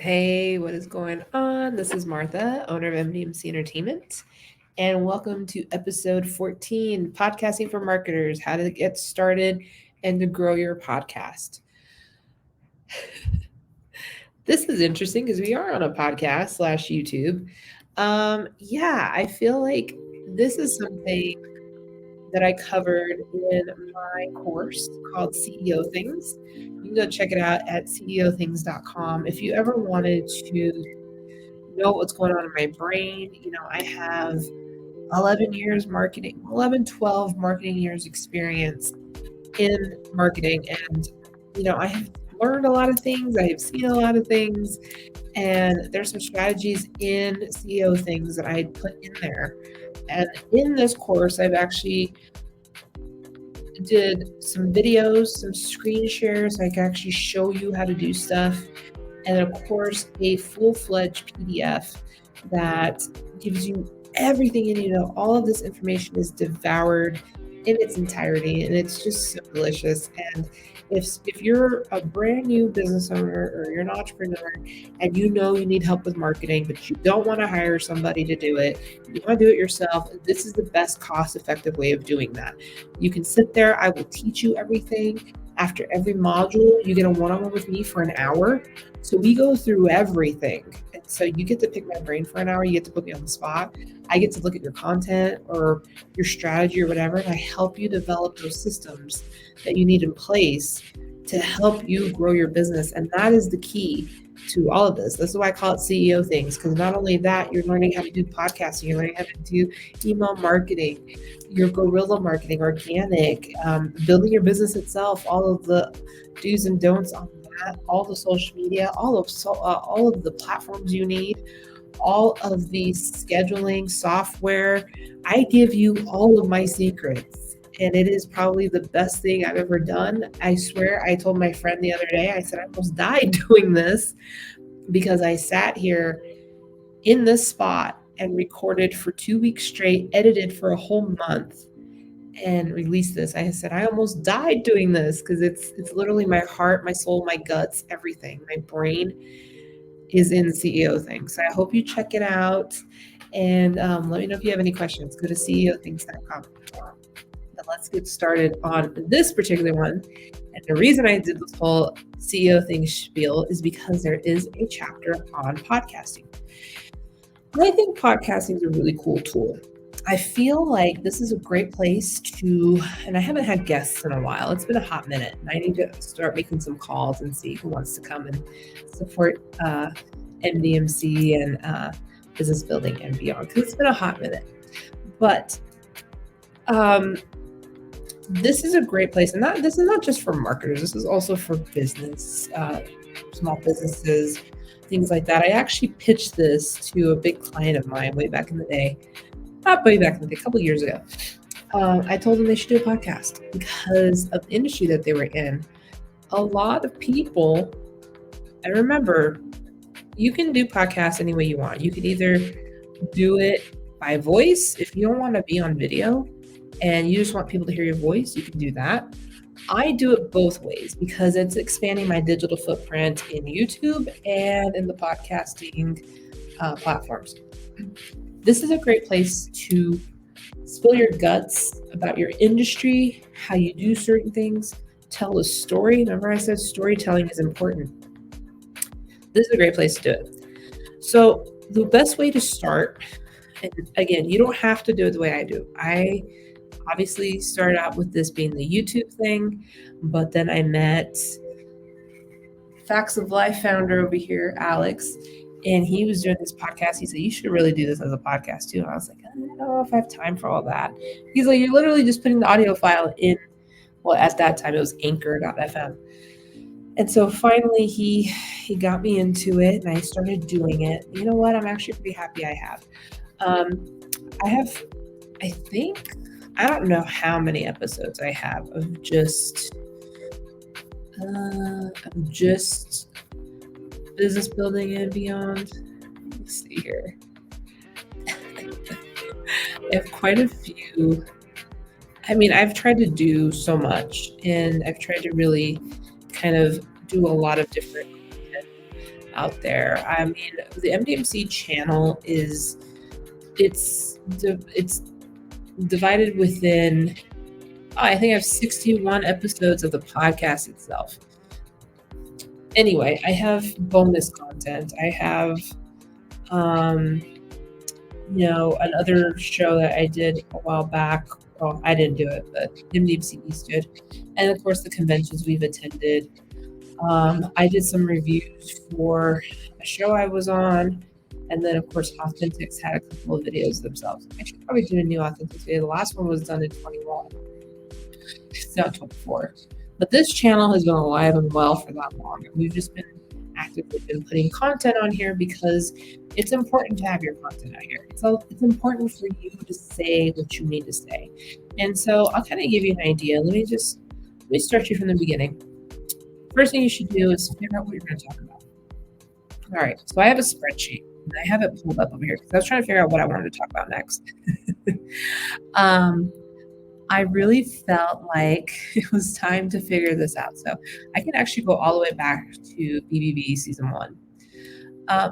Hey, what is going on? This is Martha, owner of MDMC Entertainment, and welcome to episode 14, Podcasting for Marketers, how to get started and to grow your podcast. This is interesting because we are on a podcast slash YouTube. I feel like this is something that I covered in my course called CEO Things. You can go check it out at ceothings.com. If you ever wanted to know what's going on in my brain. I have 11 years marketing, 11, 12 marketing years experience in marketing. And, I have learned a lot of things. I have seen a lot of things. And there's some strategies in CEO Things that I put in there. And in this course, I've actually did some videos, some screen shares. So I can actually show you how to do stuff. And of course, a full-fledged PDF that gives you everything you need to know. All of this information is devoured in its entirety, and it's just so delicious. And if you're a brand new business owner or you're an entrepreneur and you know you need help with marketing, but you don't want to hire somebody to do it, you want to do it yourself, this is the best cost-effective way of doing that. You can sit there, I will teach you everything. After every module, you get a one-on-one with me for an hour. So we go through everything. And so you get to pick my brain for an hour. You get to put me on the spot. I get to look at your content or your strategy or whatever, and I help you develop those systems that you need in place to help you grow your business. And that is the key to all of this. This is why I call it CEO Things, because not only that, you're learning how to do podcasting, you're learning how to do email marketing, your guerrilla marketing, organic, building your business itself, all of the do's and don'ts on that, all the social media, all of the platforms you need, all of the scheduling software. I give you all of my secrets, and it is probably the best thing I've ever done. I swear, I told my friend the other day, I said, I almost died doing this because I sat here in this spot and recorded for 2 weeks straight, edited for a whole month, and released this. I said, I almost died doing this because it's literally my heart, my soul, my guts, everything. My brain is in CEO Things. So I hope you check it out. And let me know if you have any questions. Go to ceothings.com. But let's get started on this particular one. And the reason I did this whole CEO Things spiel is because there is a chapter on podcasting. I think podcasting is a really cool tool. I feel like this is a great place to, and I haven't had guests in a while. It's been a hot minute, and I need to start making some calls and see who wants to come and support MDMC and business building and beyond, because it's been a hot minute. But this is a great place, and this is not just for marketers. This is also for business, small businesses, things like that. I actually pitched this to a big client of mine way back in the day. Not way back in the day, a couple of years ago. I told them they should do a podcast because of the industry that they were in. A lot of people, and remember, you can do podcasts any way you want. You can either do it by voice. If you don't want to be on video and you just want people to hear your voice, you can do that. I do it both ways because it's expanding my digital footprint in YouTube and in the podcasting platforms. This is a great place to spill your guts about your industry, how you do certain things, tell a story. Remember I said storytelling is important. This is a great place to do it. So the best way to start, and again, you don't have to do it the way I do. I obviously started out with this being the YouTube thing, but then I met Facts of Life founder over here, Alex, and he was doing this podcast. He said, you should really do this as a podcast too. And I was like, I don't know if I have time for all that. He's like, you're literally just putting the audio file in, well, at that time it was anchor.fm. And so finally he got me into it and I started doing it. You know what? I'm actually pretty happy I have. I don't know how many episodes I have of just business building and beyond. Let's see here. I have quite a few. I mean, I've tried to do so much and I've tried to really kind of do a lot of different content. out there. I mean, the MDMC channel it's divided within, I think I have 61 episodes of the podcast itself. Anyway, I have bonus content. I have another show that I did a while back. Well, I didn't do it, but MDMC East did. And of course, the conventions we've attended. I did some reviews for a show I was on. And then, of course, Authentics had a couple of videos themselves. I should probably do a new Authentics video. The last one was done in 21. It's now 24. But this channel has been alive and well for that long. And we've just been actively putting content on here because it's important to have your content out here. So it's important for you to say what you need to say. And so I'll kind of give you an idea. Let me start you from the beginning. First thing you should do is figure out what you're going to talk about. All right, so I have a spreadsheet, and I have it pulled up over here because I was trying to figure out what I wanted to talk about next. I really felt like it was time to figure this out. So I can actually go all the way back to BBB season 1.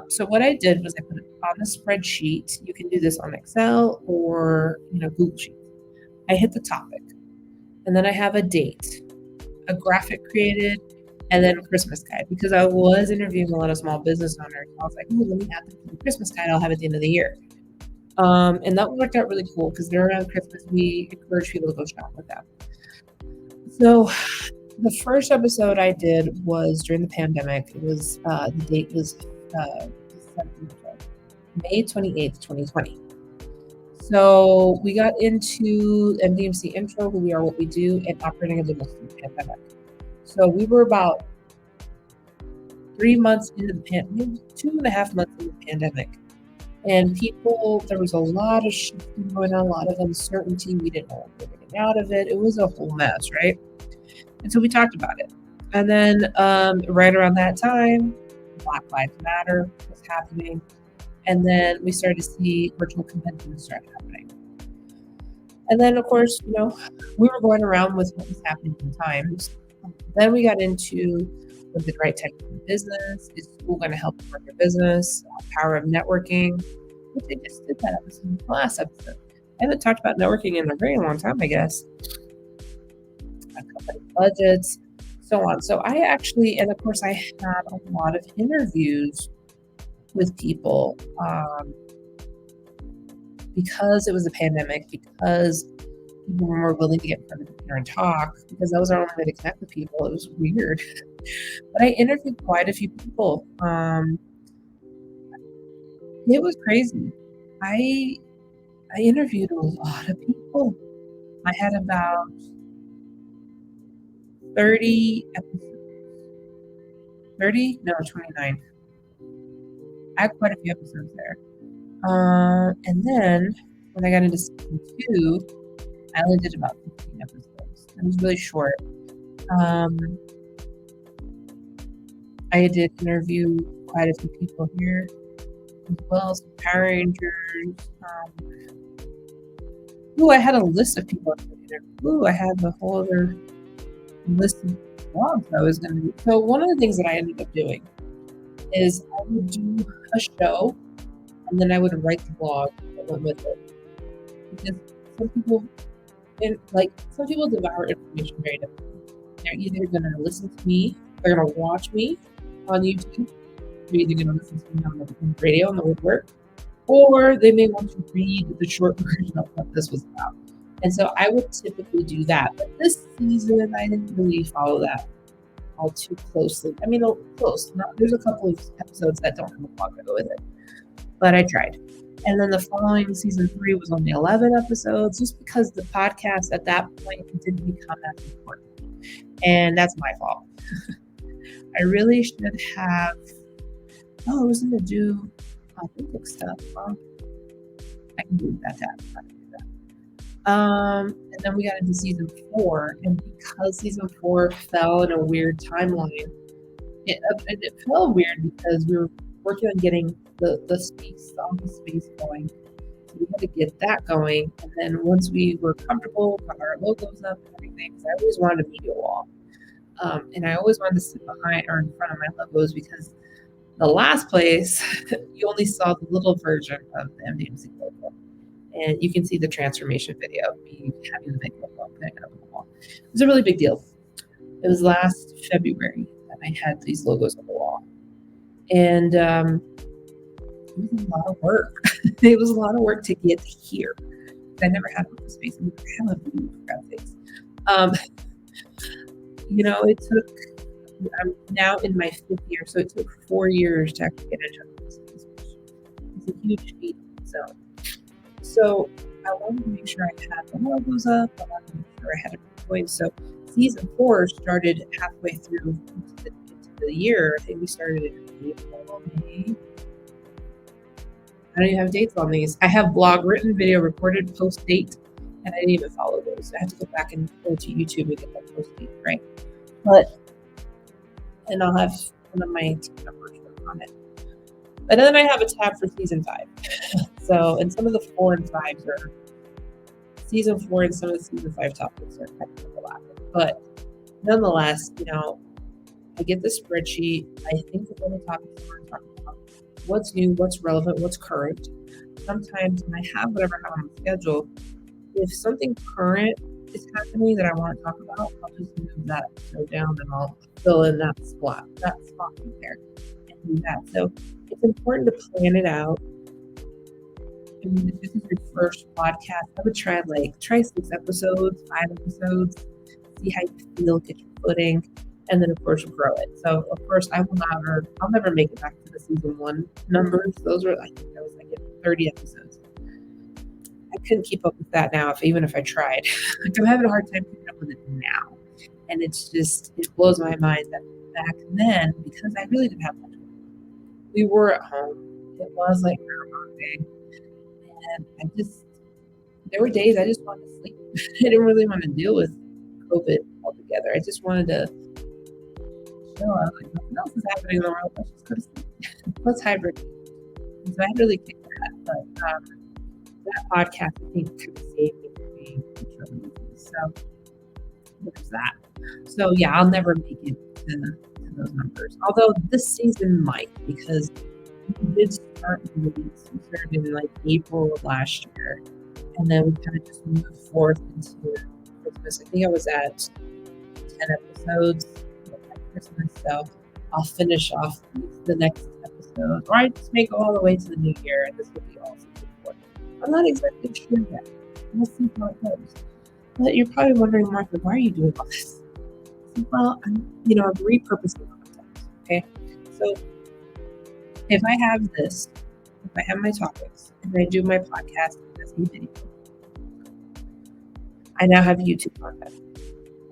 So what I did was I put it on the spreadsheet. You can do this on Excel or Google Sheets. I hit the topic, and then I have a date, a graphic created, and then a Christmas guide, because I was interviewing a lot of small business owners. I was like, oh, let me add the Christmas guide I'll have at the end of the year. And that worked out really cool because they're around Christmas. We encourage people to go shop with them. So the first episode I did was during the pandemic. It was the date was May 28th, 2020. So we got into MDMC intro, who we are, what we do, and operating as a pandemic. So we were about 3 months into the pandemic, 2.5 months into the pandemic. And there was a lot of shifting going on, a lot of uncertainty. We didn't know what we were getting out of it. It was a whole mess, right? And so we talked about it. And then right around that time, Black Lives Matter was happening. And then we started to see virtual conventions start happening. And then, of course, we were going around with what was happening in times. Then we got into, was it the right type of business? Is school going to help you run your business? Power of networking, which I just did that episode in the last episode. I haven't talked about networking in a very long time, I guess. Company budgets, so on. So I actually, and of course, I had a lot of interviews with people because it was a pandemic, because people were more willing to get in front of the computer and talk, because that was our only way to connect with people. It was weird. But I interviewed quite a few people. It was crazy. I interviewed a lot of people. I had about 30 episodes. 30? No, 29. I had quite a few episodes there. And then when I got into season 2, I only did about 15 episodes. It was really short. I did interview quite a few people here, as well as Power Rangers. I had a list of people I could interview. I had a whole other list of blogs I was going to do. So one of the things that I ended up doing is I would do a show, and then I would write the blog that went with it. Because some people devour information very differently. They're either going to listen to me, they're going to watch me on YouTube, they're either going to listen to me on the radio, on the woodwork, or they may want to read the short version of what this was about. And so I would typically do that. But this season, I didn't really follow that all too closely. I mean, close. There's a couple of episodes that don't have a blog to go with it. But I tried. And then the following season 3 was only 11 episodes, just because the podcast at that point didn't become that important. And that's my fault. I really should have, I was going to do authentic stuff. Well, I can do that. And then we got into season 4, and because season 4 fell in a weird timeline, it felt weird because we were working on getting the office space going. So we had to get that going, and then once we were comfortable, got our logos up and everything, because I always wanted a media wall. And I always wanted to sit behind or in front of my logos, because The last place, you only saw the little version of the MDMC logo. And you can see the transformation video of me having the big logo, putting it up on the wall. It was a really big deal. It was last February that I had these logos on the wall. And it was a lot of work. It was a lot of work to get here. I never had a space. I never had a view, for God's sakes. It took, I'm now in my 5th year, so it took 4 years to actually get into this. It's a huge feat. So I wanted to make sure I had the logos up. I wanted to make sure I had it going. So season 4 started halfway through into the year. I think we started in April, May. I don't even have dates on these. I have blog, written, video, recorded, post date, and I didn't even follow those. I have to go back and go to YouTube and get that post date, right? And I'll have one of my team members work on it. And then I have a tab for season 5. And some of the 4 and 5s are season 4, and some of the season 5 topics are kind of overlapping. But nonetheless, I get the spreadsheet. I think of all the topics we're talking about. What's new, what's relevant, what's current. Sometimes when I have whatever I have on the schedule, if something current is happening that I want to talk about, I'll just move that episode down and I'll fill in that spot right there and do that. So it's important to plan it out. I mean, if this is your first podcast, I would try 6 episodes, 5 episodes, see how you feel, get your footing, and then of course grow it. So of course I'll never make it back to the season 1 numbers. Those were, I think that was 30 episodes. I couldn't keep up with that now, even if I tried. I'm having a hard time keeping up with it now. And it blows my mind that back then, because I really didn't have much work. We were at home. It was like Groundhog Day. And there were days I just wanted to sleep. I didn't really want to deal with COVID altogether. I just wanted to chill. I was like, nothing else is happening in the world. Let's just go to sleep. Let's hibernate. And so I really kicked that. But that podcast, I think, kind of saved me from being really easy. So there's that. So yeah, I'll never make it to those numbers. Although this season might, because we did start in the weeks. We started in April of last year, and then we kind of just moved forth into Christmas. I think I was at 10 episodes at Christmas, so I'll finish off the next episode, or I just may go all the way to the new year, and this will be all season 4. I'm not exactly sure yet. We'll see how it goes. But you're probably wondering, Martha, why are you doing all this? Well, I'm repurposing content. Okay, so if I have this, if I have my topics, and I do my podcast as a video, I now have YouTube content.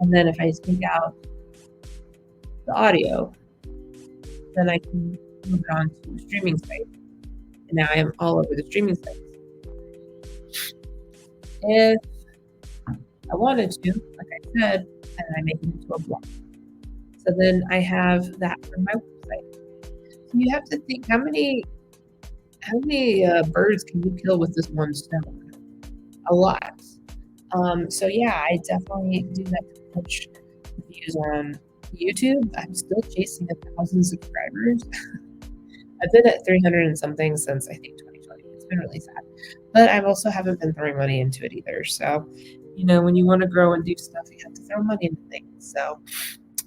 And then if I take out the audio, then I can move it on to a streaming site. And now I am all over the streaming sites. If I wanted to, like I said, and I make it into a blog. So then I have that for my website. So you have to think, how many birds can you kill with this one stone? A lot. So yeah, I definitely do that to push views on YouTube. I'm still chasing 1,000 subscribers. I've been at 300 and something since I think 2020. It's been really sad. But I also haven't been throwing money into it either. So, when you want to grow and do stuff, you have to throw money into things. So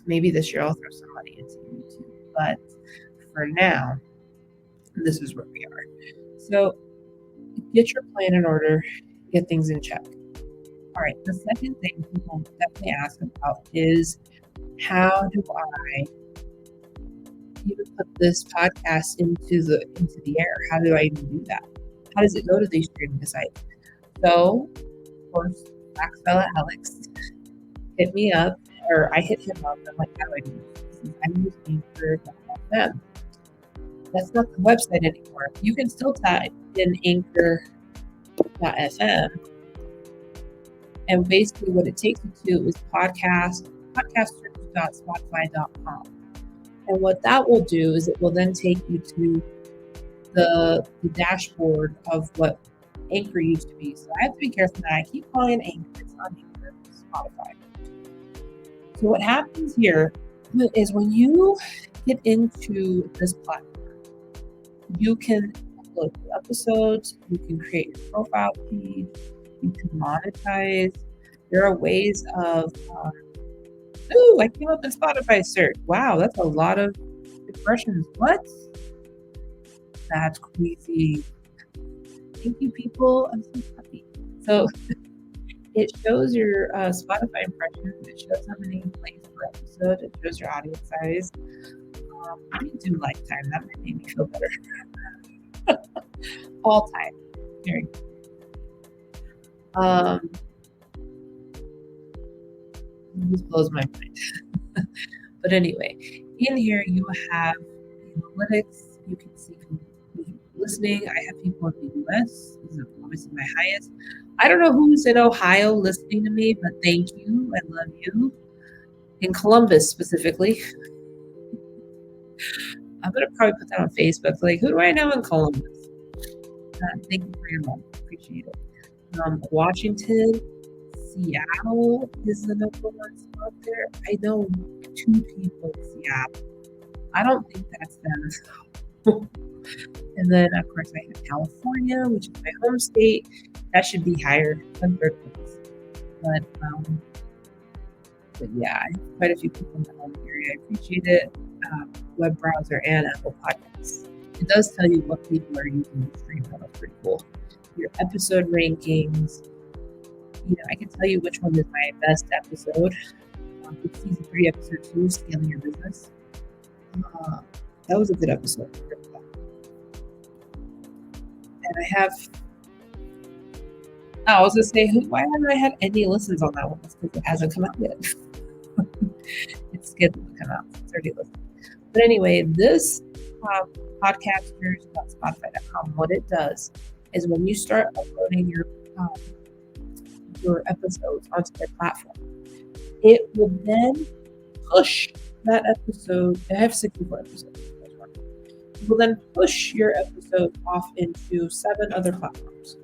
maybe this year I'll throw some money into YouTube. But for now, this is where we are. So get your plan in order, get things in check. All right, the second thing people definitely ask about is, how do I even put this podcast into the air? How do I even do that? How does it go to these streaming sites? So, of course, Maxwell at Alex hit me up, or I hit him up. I'm like, how do I do this? I use Anchor.fm. That's not the website anymore. You can still type in Anchor.fm. And basically what it takes you to is podcastsearch.spotify.com. And what that will do is it will then take you to the dashboard of what Anchor used to be. So I have to be careful that I keep calling it Anchor. It's not Anchor, it's Spotify. So what happens here is when you get into this platform, You can upload your episodes, you can create your profile page, you can monetize. There are ways of, ooh, I came up in Spotify search. Wow, that's a lot of impressions. What? That's crazy. Thank you, people. I'm so happy. So it shows your Spotify impressions. It shows how many plays per episode. It shows your audience size. I can do lifetime. That might make me feel better. All time. Very good. This blows my mind. But anyway, in here you have analytics. You can see who's listening. I have people in the US. This is obviously my highest. I don't know who's in Ohio listening to me, but thank you. I love you. In Columbus specifically. I'm gonna probably put that on Facebook. Like, who do I know in Columbus? Thank you for your love. Appreciate it. Washington, Seattle is the number one spot there. I know 2 people in Seattle. I don't think that's them. And then, of course, I have California, which is my home state. That should be higher than 3rd place. But yeah, I have quite a few people in the home area. I appreciate it. Web browser and Apple Podcasts. It does tell you what people are using the stream. That's pretty cool. Your episode rankings. I can tell you which one is my best episode. It's season 3, episode 2, scaling your business. That was a good episode. And I was gonna say, why haven't I had any listens on that one? That's because it hasn't come out yet. It's scheduled to come out. It's already listed. But anyway, this podcasters.spotify.com, what it does is when you start uploading your episodes onto their platform, it will then push that episode. I have 64 episodes. It will then push your episode off into 7 other platforms.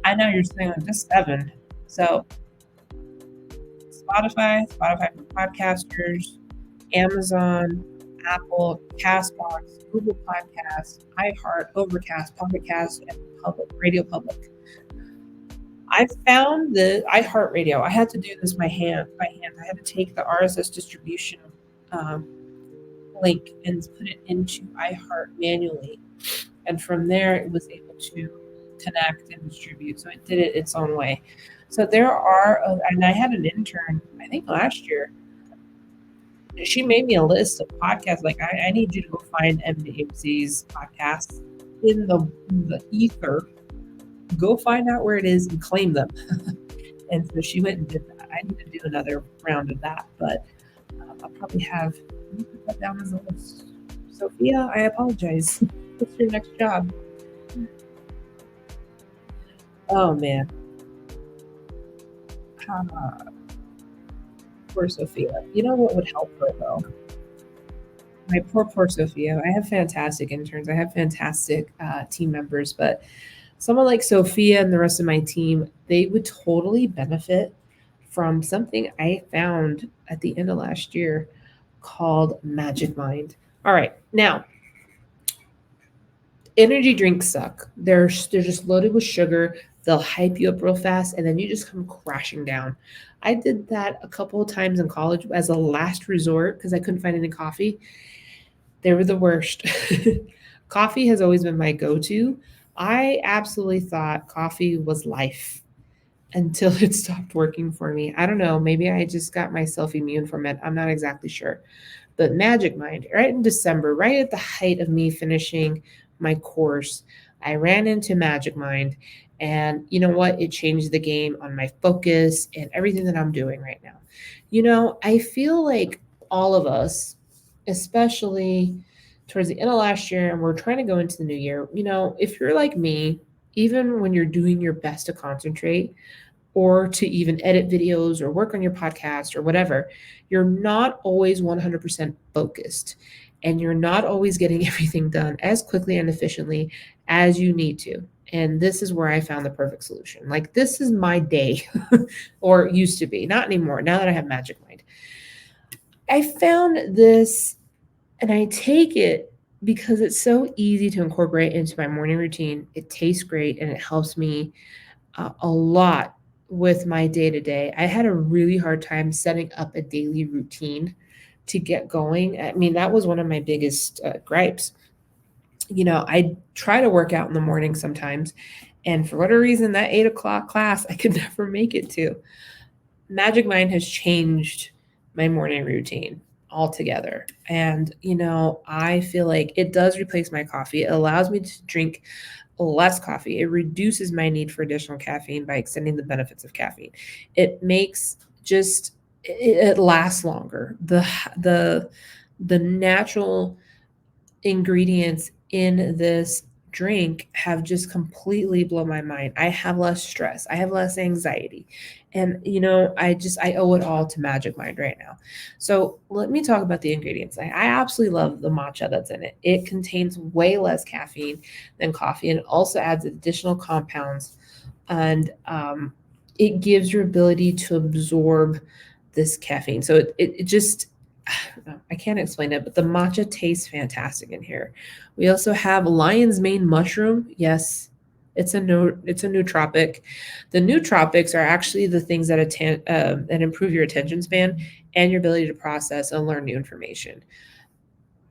I know you're saying like just 7. So Spotify for podcasters, Amazon, Apple, Castbox, Google Podcasts, iHeart, Overcast, Pocket Cast, and Radio Public. I found the iHeartRadio. I had to do this by hand. I had to take the RSS distribution link and put it into iHeart manually. And from there, it was able to connect and distribute. So it did it its own way. So there are, and I had an intern, I think last year, she made me a list of podcasts. Like, I need you to go find MDMC's podcasts in the ether. Go find out where it is and claim them. And so she went and did that. I need to do another round of that, but I'll probably let me put that down as a list. Sophia, I apologize. What's your next job? Oh man. Poor Sophia. You know what would help her though? My poor Sophia. I have fantastic interns. I have fantastic team members, but someone like Sophia and the rest of my team, they would totally benefit from something I found at the end of last year called Magic Mind. All right, now, energy drinks suck. They're just loaded with sugar. They'll hype you up real fast, and then you just come crashing down. I did that a couple of times in college as a last resort because I couldn't find any coffee. They were the worst. Coffee has always been my go-to. I absolutely thought coffee was life until it stopped working for me. I don't know. Maybe I just got myself immune from it. I'm not exactly sure. But Magic Mind, right in December, right at the height of me finishing my course, I ran into Magic Mind. And you know what? It changed the game on my focus and everything that I'm doing right now. I feel like all of us, especially towards the end of last year, and we're trying to go into the new year, if you're like me, even when you're doing your best to concentrate or to even edit videos or work on your podcast or whatever, you're not always 100% focused and you're not always getting everything done as quickly and efficiently as you need to. And this is where I found the perfect solution. Like, this is my day, or used to be, not anymore. Now that I have Magic Mind, I found this and I take it because it's so easy to incorporate into my morning routine. It tastes great and it helps me a lot with my day to day. I had a really hard time setting up a daily routine to get going. I mean, that was one of my biggest gripes. I try to work out in the morning sometimes, and for whatever reason, that 8 o'clock class I could never make it to. Magic Mind has changed my morning routine altogether. And, I feel like it does replace my coffee. It allows me to drink less coffee. It reduces my need for additional caffeine by extending the benefits of caffeine. It makes it lasts longer. The natural ingredients in this drink have just completely blown my mind. I have less stress. I have less anxiety. And I owe it all to Magic Mind right now. So let me talk about the ingredients. I absolutely love the matcha that's in it. It contains way less caffeine than coffee, and it also adds additional compounds, and it gives your ability to absorb this caffeine. So it just I can't explain it, but the matcha tastes fantastic in here. We also have lion's mane mushroom. Yes, it's a nootropic. The nootropics are actually the things that improve your attention span and your ability to process and learn new information.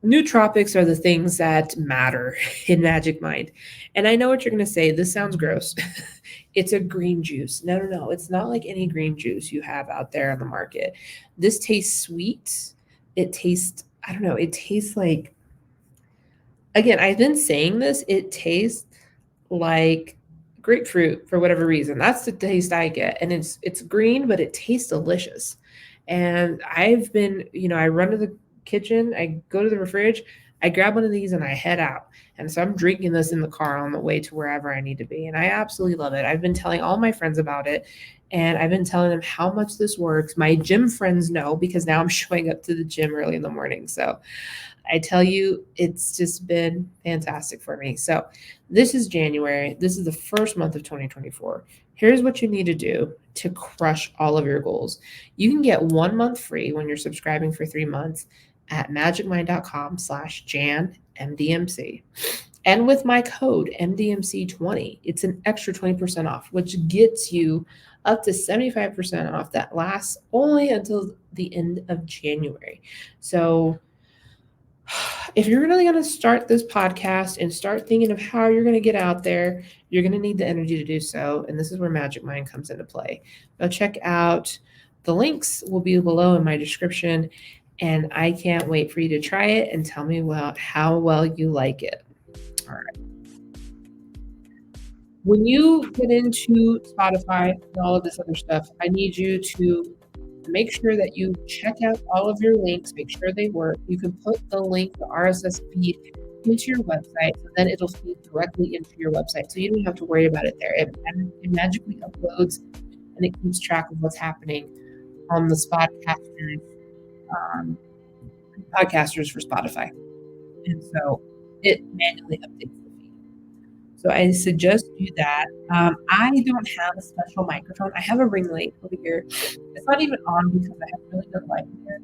Nootropics are the things that matter in Magic Mind. And I know what you're going to say. This sounds gross. It's a green juice. No, no, no. It's not like any green juice you have out there on the market. This tastes sweet. It tastes, I don't know, it tastes like, again, I've been saying this, it tastes like grapefruit for whatever reason. That's the taste I get. And it's green, but it tastes delicious. And I've been, I run to the kitchen, I go to the fridge, I grab one of these and I head out. And so I'm drinking this in the car on the way to wherever I need to be. And I absolutely love it. I've been telling all my friends about it. And I've been telling them how much this works. My gym friends know because now I'm showing up to the gym early in the morning. So I tell you, it's just been fantastic for me. So this is January. This is the first month of 2024. Here's what you need to do to crush all of your goals. You can get 1 month free when you're subscribing for 3 months at magicmind.com/JanMDMC. And with my code MDMC20, it's an extra 20% off, which gets you up to 75% off. That lasts only until the end of January. So if you're really going to start this podcast and start thinking of how you're going to get out there, you're going to need the energy to do so. And this is where Magic Mind comes into play. Go check out the links will be below in my description. And I can't wait for you to try it and tell me how well you like it. All right. When you get into Spotify and all of this other stuff, I need you to make sure that you check out all of your links, make sure they work. You can put the link, the RSS feed into your website, and then it'll feed directly into your website. So you don't have to worry about it there. It magically uploads and it keeps track of what's happening on the podcasters for Spotify. And so it manually updates the feed. So I suggest you do that. I don't have a special microphone. I have a ring light over here. It's not even on because I have really good lighting here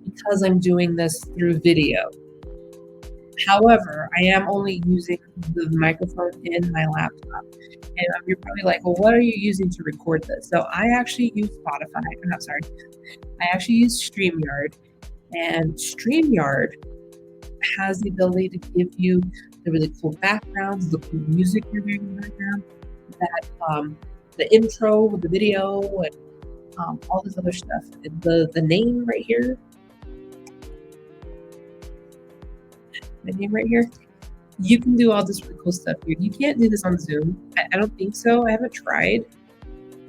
because I'm doing this through video. However, I am only using the microphone in my laptop. And you're probably like, well, what are you using to record this? So I actually use Spotify. I'm not sorry. I actually use StreamYard. And StreamYard has the ability to give you the really cool backgrounds, the cool music you're hearing in the background, that the intro with the video and all this other stuff. The name right here, you can do all this really cool stuff here. You can't do this on Zoom. I don't think so. I haven't tried,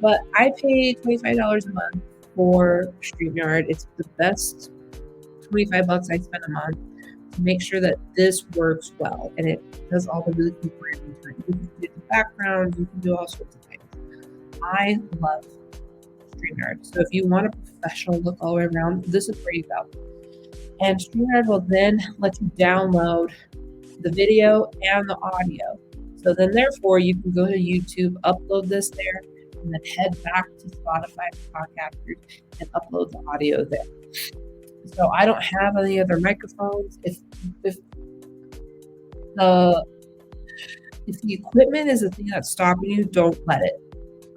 but I pay $25 a month for StreamYard. It's the best $25 I spend a month to make sure that this works well, and it does all the really cool branding to it. You can do the background, you can do all sorts of things. I love StreamYard. So if you want a professional look all the way around, this is where you go. And StreamYard will then let you download the video and the audio. So then therefore you can go to YouTube, upload this there, and then head back to Spotify podcasters and upload the audio there. So I don't have any other microphones. If The If the equipment is the thing that's stopping you, don't let it.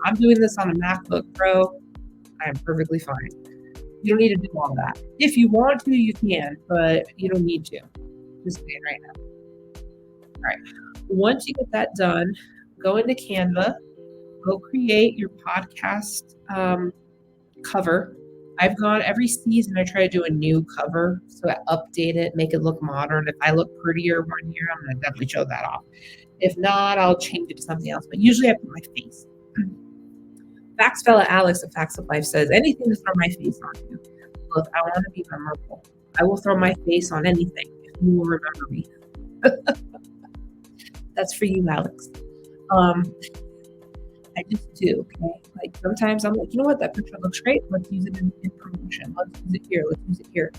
I'm doing this on a MacBook Pro. I am perfectly fine. You don't need to do all that. If you want to, you can, but you don't need to. Just saying right now. All right. Once you get that done, go into Canva, go create your podcast cover. I've gone every season, I try to do a new cover. So I update it, make it look modern. If I look prettier one year, I'm going to definitely show that off. If not, I'll change it to something else. But usually I put my face. Facts fella Alex of Facts of Life says, anything to throw my face onto. Look, I want to be memorable. I will throw my face on anything if you will remember me. That's for you, Alex. I just do, okay? Like sometimes I'm like, you know what, that picture looks great. Let's use it in promotion. Let's use it here. Let's use it here.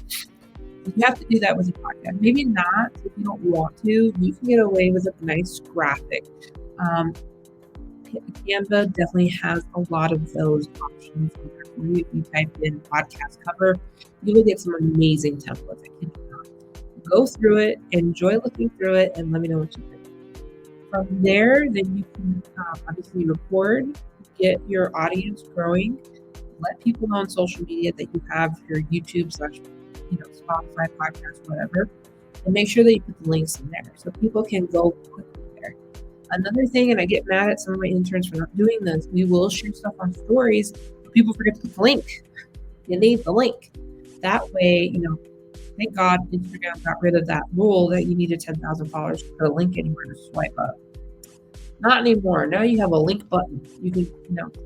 You have to do that with a podcast. Maybe not if you don't want to. You can get away with a nice graphic. Canva definitely has a lot of those options. If you type in podcast cover, you will get some amazing templates. I kid you not. Go through it, enjoy looking through it, and let me know what you think. From there, then you can obviously record, get your audience growing, let people know on social media that you have your YouTube / Spotify, podcast, whatever, and make sure that you put the links in there so people can go quickly there. Another thing, and I get mad at some of my interns for not doing this, we will share stuff on stories, but people forget to put the link. You need the link. That way, thank God Instagram got rid of that rule that you needed 10,000 followers to put a link anywhere to swipe up. Not anymore. Now you have a link button. You can,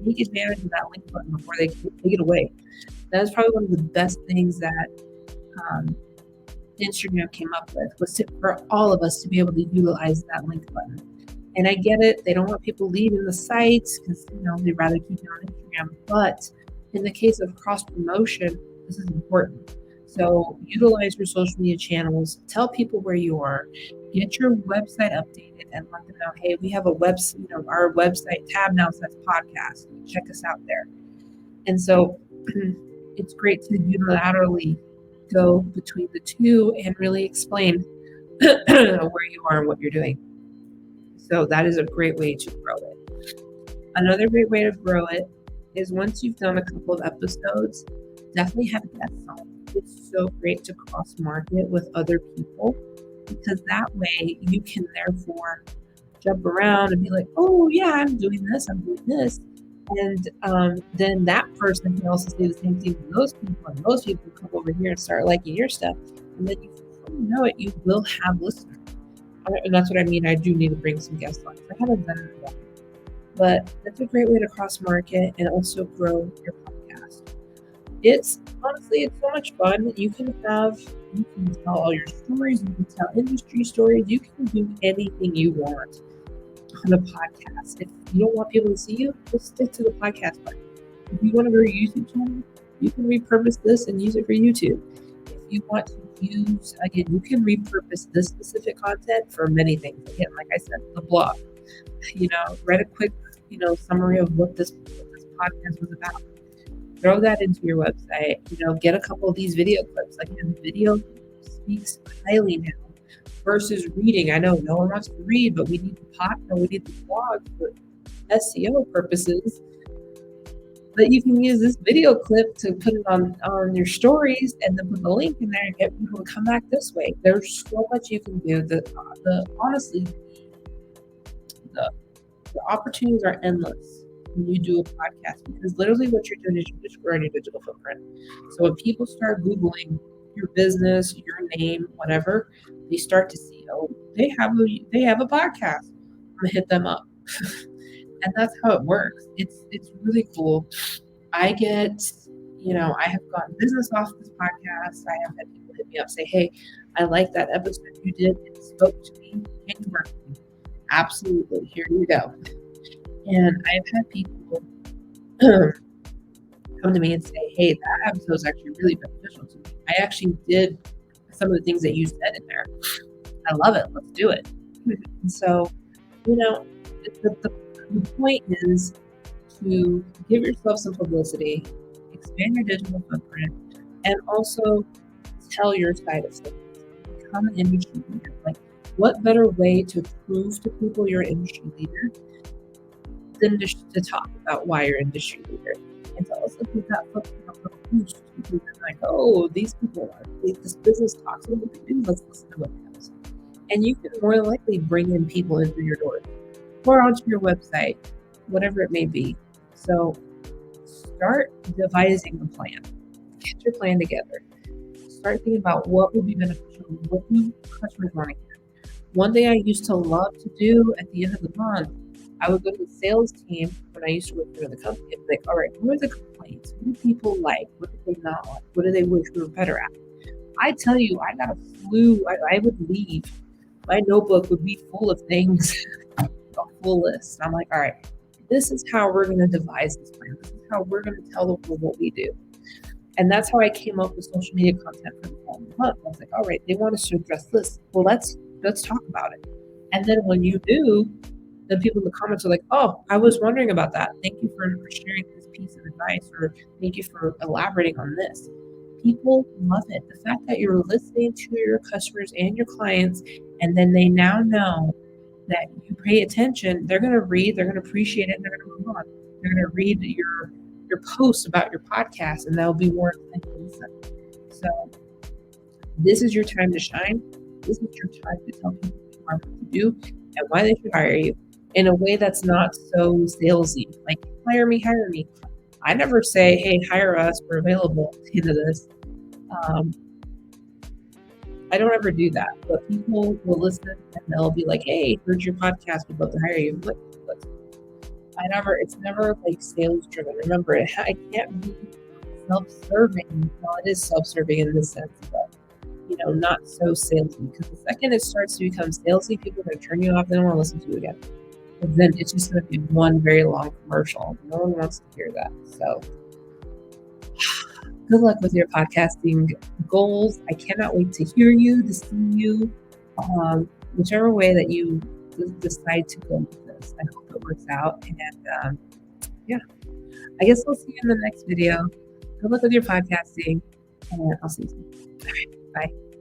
take advantage of that link button before they take it away. That is probably one of the best things that Instagram came up with, was for all of us to be able to utilize that link button. And I get it. They don't want people leaving the sites because, they'd rather keep it on Instagram. But in the case of cross promotion, this is important. So utilize your social media channels, tell people where you are, get your website updated and let them know, hey, we have a website, our website tab now says podcast. Check us out there. And so it's great to unilaterally go between the two and really explain where you are and what you're doing. So that is a great way to grow it. Another great way to grow it is once you've done a couple of episodes, definitely have guests on. It's so great to cross market with other people because that way you can therefore jump around and be like, oh yeah, I'm doing this. And then that person can also say the same thing to those people, and those people come over here and start liking your stuff. And then before you know it, you will have listeners. And that's what I mean. I do need to bring some guests on. I haven't done it yet. But that's a great way to cross market and also grow your podcast. It's so much fun. You can tell all your stories, you can tell industry stories, you can do anything you want on a podcast. If you don't want people to see you, just stick to the podcast part. If you want to grow your YouTube channel, you can repurpose this and use it for YouTube. If you want to use, again, you can repurpose this specific content for many things. Again, like I said, the blog, write a quick, summary of what this podcast was about. Throw that into your website, get a couple of these video clips. Like the video speaks highly now versus reading. I know no one wants to read, but we need the podcast, we need the blog for SEO purposes. But you can use this video clip to put it on your stories and then put the link in there and get people to come back this way. There's so much you can do. Honestly, the opportunities are endless when you do a podcast, because literally what you're doing is you're just growing your digital footprint. So when people start Googling your business, your name, whatever, they start to see, oh, they have a podcast. I'm gonna hit them up. And that's how it works. It's really cool. I get, I have gotten business off this podcast. I have had people hit me up, say, hey, I like that episode you did. It spoke to me. Can you work with me? Absolutely. Here you go. And I've had people come to me and say, hey, that episode was actually really beneficial to me. I actually did some of the things that you said in there. I love it. Let's do it. And so, the point is to give yourself some publicity, expand your digital footprint, and also tell your side of things. Become an industry leader. Like, What better way to prove to people you're an industry leader than to talk about why you're an industry leader? And to also give that little boost because they're like, oh, these people are, this business talks about what they do, let's listen to what they have to say. And you can more than likely bring in people in through your door or onto your website, whatever it may be. So start devising a plan. Get your plan together. Start thinking about what would be beneficial, what do customers want to hear. One thing I used to love to do at the end of the month, I would go to the sales team when I used to work for the company and be like, all right, what are the complaints? What do people like? What do they not like? What do they wish we were better at? I tell you, I got a slew. I would leave. My notebook would be full of things, a full list. I'm like, all right, this is how we're going to devise this plan. This is how we're going to tell the world what we do. And that's how I came up with social media content for the following month. I was like, all right, they want us to address this. Well, let's talk about it. And then when you do, then people in the comments are like, oh, I was wondering about that. Thank you for sharing this piece of advice, or thank you for elaborating on this. People love it. The fact that you're listening to your customers and your clients, and then they now know that you pay attention, they're going to read, they're going to appreciate it, and they're going to move on. They're going to read your posts about your podcast, and they'll be more inclined to listen. So this is your time to shine. This is your time to tell people what to do and why they should hire you in a way that's not so salesy. Like, hire me, hire me. I never say, hey, hire us, we're available into this. I don't ever do that, but people will listen and they'll be like, hey, heard your podcast, we'd love to hire you. But it's never like sales driven. Remember, I can't be self-serving. Well, it is self-serving in this sense, but not so salesy. Because the second it starts to become salesy, people are going to turn you off. They don't want to listen to you again. And then it's just going to be one very long commercial. No one wants to hear that. So good luck with your podcasting goals. I cannot wait to hear you, to see you, whichever way that you decide to go with this. I hope it works out. And yeah, I guess we'll see you in the next video. Good luck with your podcasting, and I'll see you soon. All right, bye.